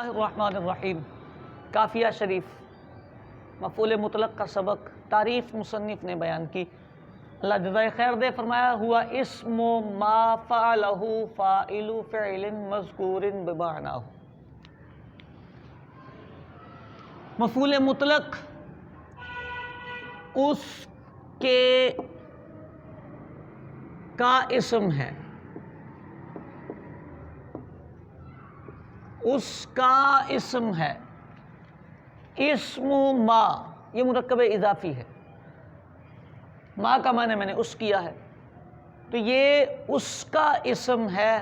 الرحمن الرحیم کافیہ شریف مفعول مطلق کا سبق تعریف مصنف نے بیان کی. اللہ جزائے خیر دے. فرمایا ہوا اسم ما فعلہ فاعل فعل مذکور بمعناہ. مفعول مطلق اس کے کا اسم ہے، اس کا اسم ہے. اسم ما یہ مرکب اضافی ہے. ما کا معنی میں نے اس کیا ہے، تو یہ اس کا اسم ہے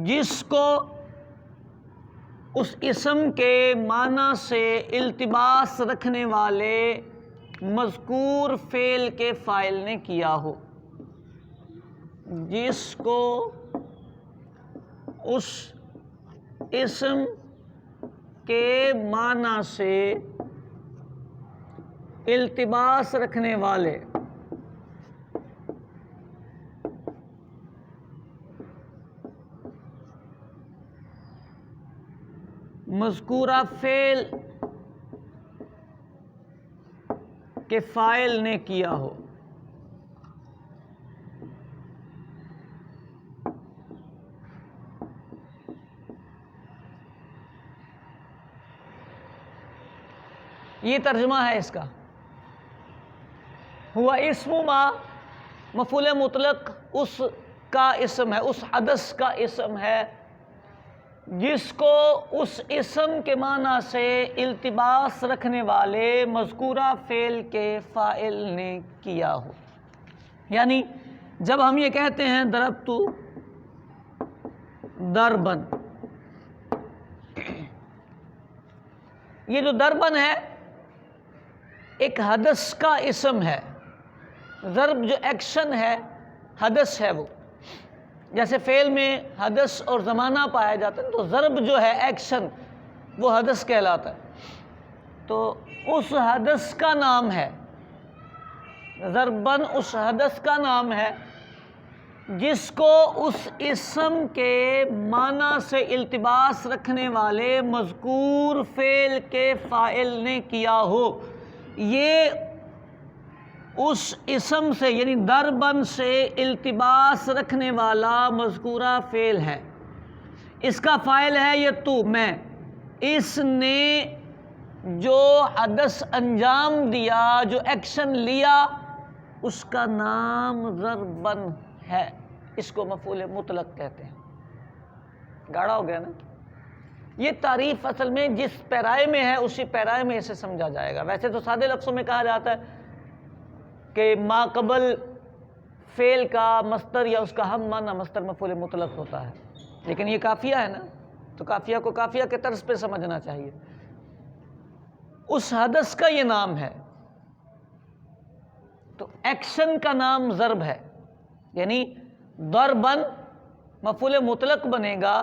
جس کو اس اسم کے معنی سے التباس رکھنے والے مذکور فعل کے فاعل نے کیا ہو. جس کو اس اسم کے معنی سے التباس رکھنے والے مذکورہ فعل کے فاعل نے کیا ہو. یہ ترجمہ ہے اس کا. ہوا اسم ما مفعول مطلق اس کا اسم ہے، اس حدث کا اسم ہے جس کو اس اسم کے معنی سے التباس رکھنے والے مذکورہ فعل کے فاعل نے کیا ہو. یعنی جب ہم یہ کہتے ہیں ضربت ضربن، یہ جو ضربن ہے ایک حدث کا اسم ہے. ضرب جو ایکشن ہے حدث ہے، وہ جیسے فعل میں حدث اور زمانہ پایا جاتا ہے، تو ضرب جو ہے ایکشن وہ حدث کہلاتا ہے. تو اس حدث کا نام ہے ضربن، اس حدث کا نام ہے جس کو اس اسم کے معنی سے التباس رکھنے والے مذکور فعل کے فاعل نے کیا ہو. یہ اس اسم سے یعنی ضربن سے التباس رکھنے والا مذکورہ فعل ہے. اس کا فاعل ہے یہ تو، میں. اس نے جو حدث انجام دیا، جو ایکشن لیا، اس کا نام ضربن ہے. اس کو مفعول مطلق کہتے ہیں. گاڑا ہو گیا نا. یہ تعریف اصل میں جس پیرائے میں ہے اسی پیرائے میں اسے سمجھا جائے گا. ویسے تو سادے لفظوں میں کہا جاتا ہے کہ ما قبل فعل کا مصدر یا اس کا ہم معنی مصدر مفعول مطلق ہوتا ہے، لیکن یہ کافیہ ہے نا، تو کافیہ کو کافیہ کے طرز پہ سمجھنا چاہیے. اس حدث کا یہ نام ہے، تو ایکشن کا نام ضرب ہے. یعنی ضربن مفعول مطلق بنے گا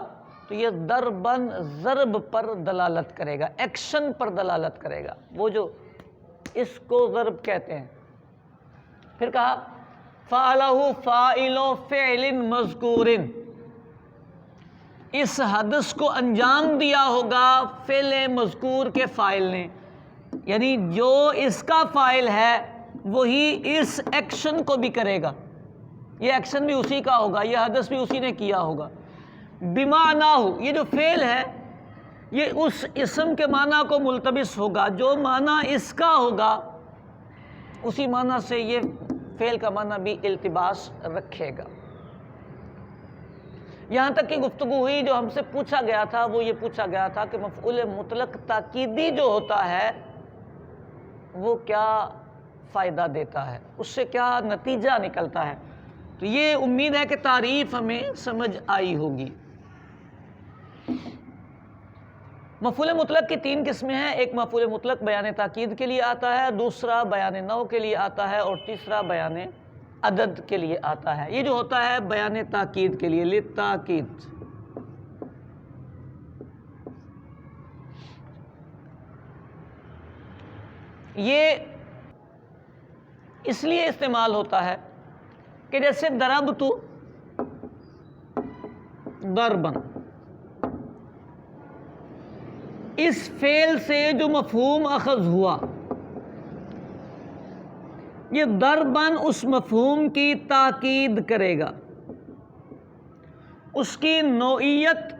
تو یہ ضربن ضرب پر دلالت کرے گا، ایکشن پر دلالت کرے گا، وہ جو اس کو ضرب کہتے ہیں. پھر کہا فعلہ فاعل فعل مذکور، اس حدث کو انجام دیا ہوگا فعل مذکور کے فاعل نے. یعنی جو اس کا فاعل ہے وہی اس ایکشن کو بھی کرے گا. یہ ایکشن بھی اسی کا ہوگا، یہ حدث بھی اسی نے کیا ہوگا. بمعناہ، یہ جو فعل ہے یہ اس اسم کے معنی کو ملتبس ہوگا. جو معنی اس کا ہوگا اسی معنی سے یہ فعل کا معنی بھی التباس رکھے گا. یہاں تک کہ گفتگو ہوئی، جو ہم سے پوچھا گیا تھا وہ یہ پوچھا گیا تھا کہ مفعول مطلق تاکیدی جو ہوتا ہے وہ کیا فائدہ دیتا ہے، اس سے کیا نتیجہ نکلتا ہے. تو یہ امید ہے کہ تعریف ہمیں سمجھ آئی ہوگی. مفعول مطلق کی 3 قسمیں ہیں. ایک مفعول مطلق بیان تاکید کے لیے آتا ہے، دوسرا بیان نوع کے لیے آتا ہے، اور تیسرا بیان عدد کے لیے آتا ہے. یہ جو ہوتا ہے بیان تاکید کے لیے، للتاکید. یہ اس لیے استعمال ہوتا ہے کہ جیسے ضربت ضربن، اس فعل سے جو مفہوم اخذ ہوا، یہ ضرباً اس مفہوم کی تاکید کرے گا، اس کی نوعیت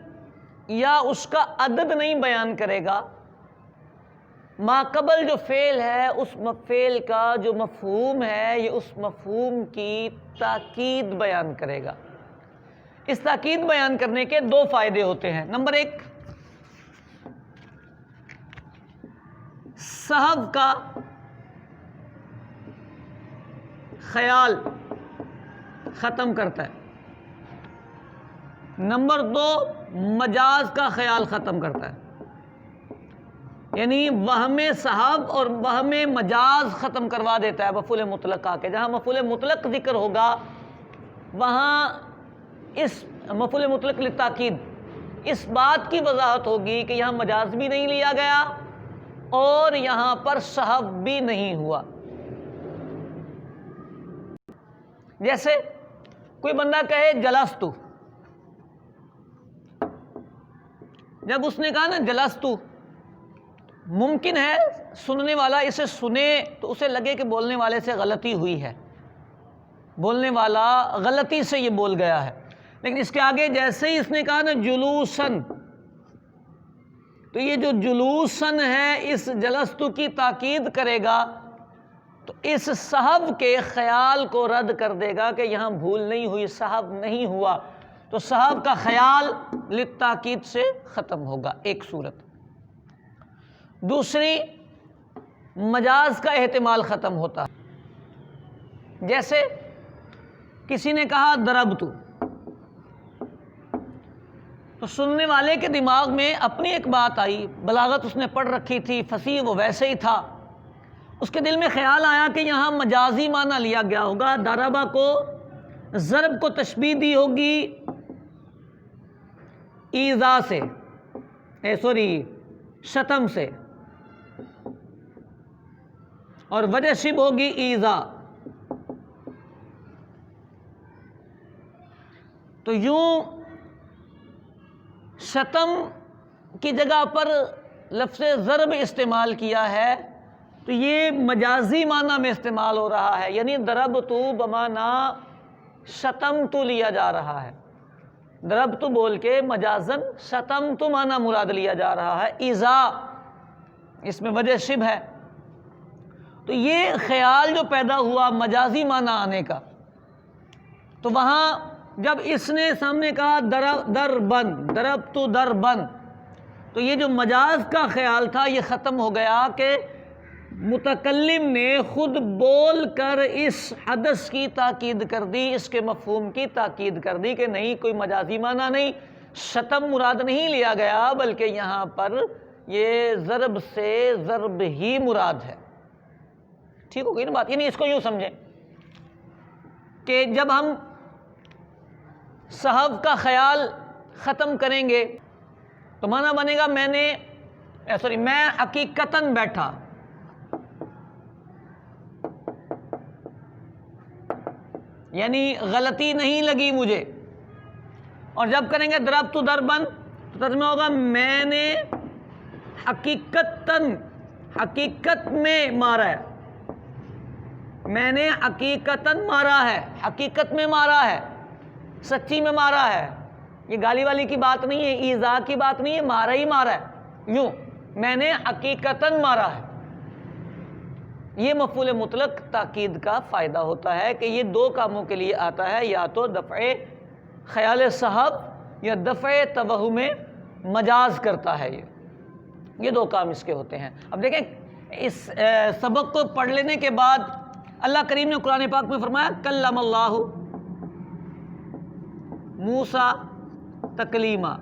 یا اس کا عدد نہیں بیان کرے گا، ما قبل جو فعل ہے اس فعل کا جو مفہوم ہے یہ اس مفہوم کی تاکید بیان کرے گا۔ اس تاکید بیان کرنے کے دو فائدے ہوتے ہیں۔ نمبر ایک، صحو کا خیال ختم کرتا ہے۔ نمبر دو، مجاز کا خیال ختم کرتا ہے، یعنی وہم صحو اور وہم مجاز ختم کروا دیتا ہے مفعول مطلق آ کے۔ جہاں مفعول مطلق ذکر ہوگا وہاں اس مفعول مطلق للتاکید اس بات کی وضاحت ہوگی کہ یہاں مجاز بھی نہیں لیا گیا اور یہاں پر صحو بھی نہیں ہوا۔ جیسے کوئی بندہ کہے جلستو، جب اس نے کہا نا جلستو، ممکن ہے سننے والا اسے سنے تو اسے لگے کہ بولنے والے سے غلطی ہوئی ہے، بولنے والا غلطی سے یہ بول گیا ہے، لیکن اس کے آگے جیسے ہی اس نے کہا نا جلوسن، تو یہ جو جلوسن ہے اس جلستو کی تاکید کرے گا، تو اس صحو کے خیال کو رد کر دے گا کہ یہاں بھول نہیں ہوئی، صحو نہیں ہوا، تو صحو کا خیال للتاکید سے ختم ہوگا، ایک صورت۔ دوسری، مجاز کا احتمال ختم ہوتا ہے۔ جیسے کسی نے کہا ضربتو، تو سننے والے کے دماغ میں اپنی ایک بات آئی، بلاغت اس نے پڑھ رکھی تھی، فصیح وہ ویسے ہی تھا، اس کے دل میں خیال آیا کہ یہاں مجازی معنی لیا گیا ہوگا، ضربہ کو ضرب کو تشبیہ دی ہوگی ایذا سے، شتم سے، اور وجہ شبہ ہوگی ایذا۔ تو یوں شتم کی جگہ پر لفظ ضرب استعمال کیا ہے تو یہ مجازی معنی میں استعمال ہو رہا ہے، یعنی ضربتو بمعنی شتمتو لیا جا رہا ہے، ضربتو بول کے مجازن شتمتو معنی مراد لیا جا رہا ہے، ایذا اس میں وجہ شبہ ہے۔ تو یہ خیال جو پیدا ہوا مجازی معنی آنے کا، تو وہاں جب اس نے سامنے کہا دربن، ضربتو دربن، تو یہ جو مجاز کا خیال تھا یہ ختم ہو گیا کہ متکلم نے خود بول کر اس حدث کی تاکید کر دی، اس کے مفہوم کی تاکید کر دی کہ نہیں، کوئی مجازی معنی نہیں، شتم مراد نہیں لیا گیا، بلکہ یہاں پر یہ ضرب سے ضرب ہی مراد ہے۔ ٹھیک ہو گئی نا بات؟ یعنی اس کو یوں سمجھیں کہ جب ہم صحو کا خیال ختم کریں گے تو معنی بنے گا میں حقیقتاً بیٹھا، یعنی غلطی نہیں لگی مجھے، اور جب کریں گے ضربتو ضربن تو ترجمہ ہوگا میں نے حقیقت میں مارا ہے، میں نے حقیقتاً مارا ہے، حقیقت میں مارا ہے، سچی میں مارا ہے، یہ گالی والی کی بات نہیں ہے، ایذا کی بات نہیں ہے، مارا ہی مارا ہے، یوں میں نے حقیقتاً مارا ہے۔ یہ مفعول مطلق تاکید کا فائدہ ہوتا ہے کہ یہ دو کاموں کے لیے آتا ہے، یا تو دفع خیال صحو یا دفع توہم مجاز کرتا ہے، یہ دو کام اس کے ہوتے ہیں۔ اب دیکھیں اس سبق کو پڑھ لینے کے بعد اللہ کریم نے قرآن پاک میں فرمایا کلم اللہ موسیٰ تکلیما،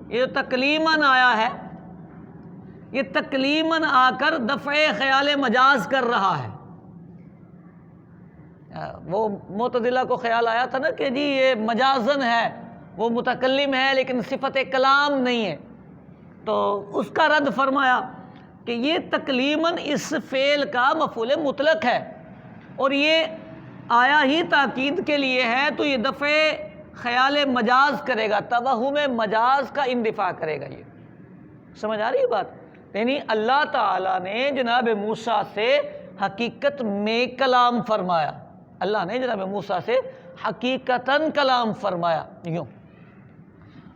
یہ جو تکلیماً آیا ہے یہ تکلیماً آ کر دفع خیال مجاز کر رہا ہے۔ وہ معتزلہ کو خیال آیا تھا نا کہ جی یہ مجازن ہے، وہ متکلم ہے لیکن صفت کلام نہیں ہے، تو اس کا رد فرمایا کہ یہ تکلیماً اس فعل کا مفعول مطلق ہے، اور یہ آیا ہی تاکید کے لیے ہے، تو یہ دفع خیال مجاز کرے گا، توہم مجاز کا اندفاع کرے گا، سمجھ آ رہی ہے بات؟ یعنی اللہ تعالیٰ نے جناب موسیٰ سے حقیقت میں کلام فرمایا، اللہ نے جناب موسیٰ سے حقیقتاً کلام فرمایا یوں۔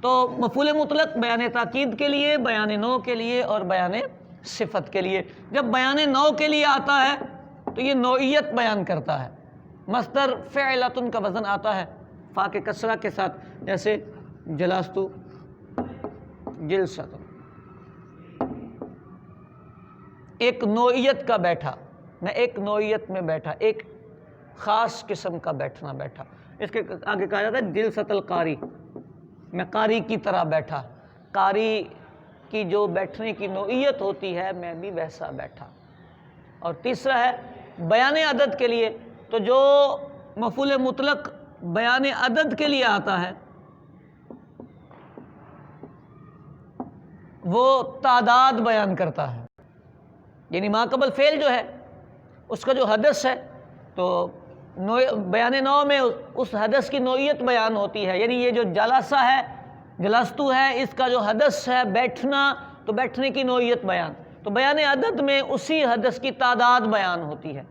تو مفعول مطلق بیان تاکید کے لیے، بیان نوع کے لیے اور بیان صفت کے لیے۔ جب بیان نوع کے لیے آتا ہے تو یہ نوعیت بیان کرتا ہے۔ مصدر فعلۃ کا وزن آتا ہے فا کے کسرہ کے ساتھ، جیسے جلست جلست، ایک نوعیت کا بیٹھا، میں ایک نوعیت میں بیٹھا، ایک خاص قسم کا بیٹھنا بیٹھا۔ اس کے آگے کہا جاتا ہے جلست القاری، میں قاری کی طرح بیٹھا، قاری کی جو بیٹھنے کی نوعیت ہوتی ہے میں بھی ویسا بیٹھا۔ اور تیسرا ہے بیان عدد کے لیے، تو جو مفعول مطلق بیان عدد کے لیے آتا ہے وہ تعداد بیان کرتا ہے، یعنی ما قبل فعل جو ہے اس کا جو حدث ہے تو بیان نوع میں اس حدث کی نوعیت بیان ہوتی ہے، یعنی یہ جو جلسہ ہے، جلستو ہے، اس کا جو حدث ہے بیٹھنا، تو بیٹھنے کی نوعیت بیان، تو بیان عدد میں اسی حدث کی تعداد بیان ہوتی ہے۔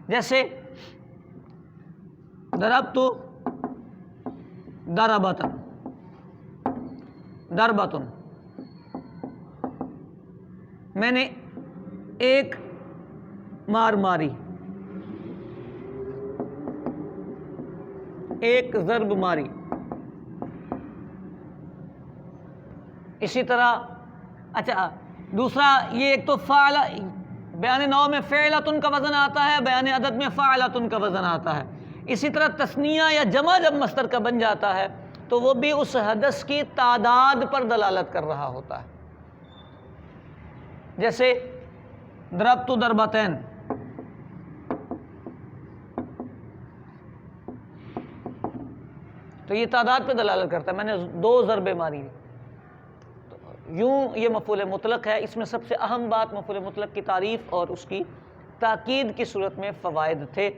جیسے ضربت ضربۃ، ضربۃ، میں نے ایک مار ماری، ایک ضرب ماری۔ اسی طرح اچھا دوسرا یہ ایک تو فعل، بیان نوع میں فعلۃ کا وزن آتا ہے، بیان عدد میں فعلۃ کا وزن آتا ہے۔ اسی طرح تثنیہ یا جمع جب مصدر کا بن جاتا ہے تو وہ بھی اس حدث کی تعداد پر دلالت کر رہا ہوتا ہے۔ جیسے ضربت ضربتین، تو یہ تعداد پہ دلالت کرتا ہے، میں نے 2 ضربیں ماری۔ یوں یہ مفعول مطلق ہے۔ اس میں سب سے اہم بات مفعول مطلق کی تعریف اور اس کی تاکید کی صورت میں فوائد تھے۔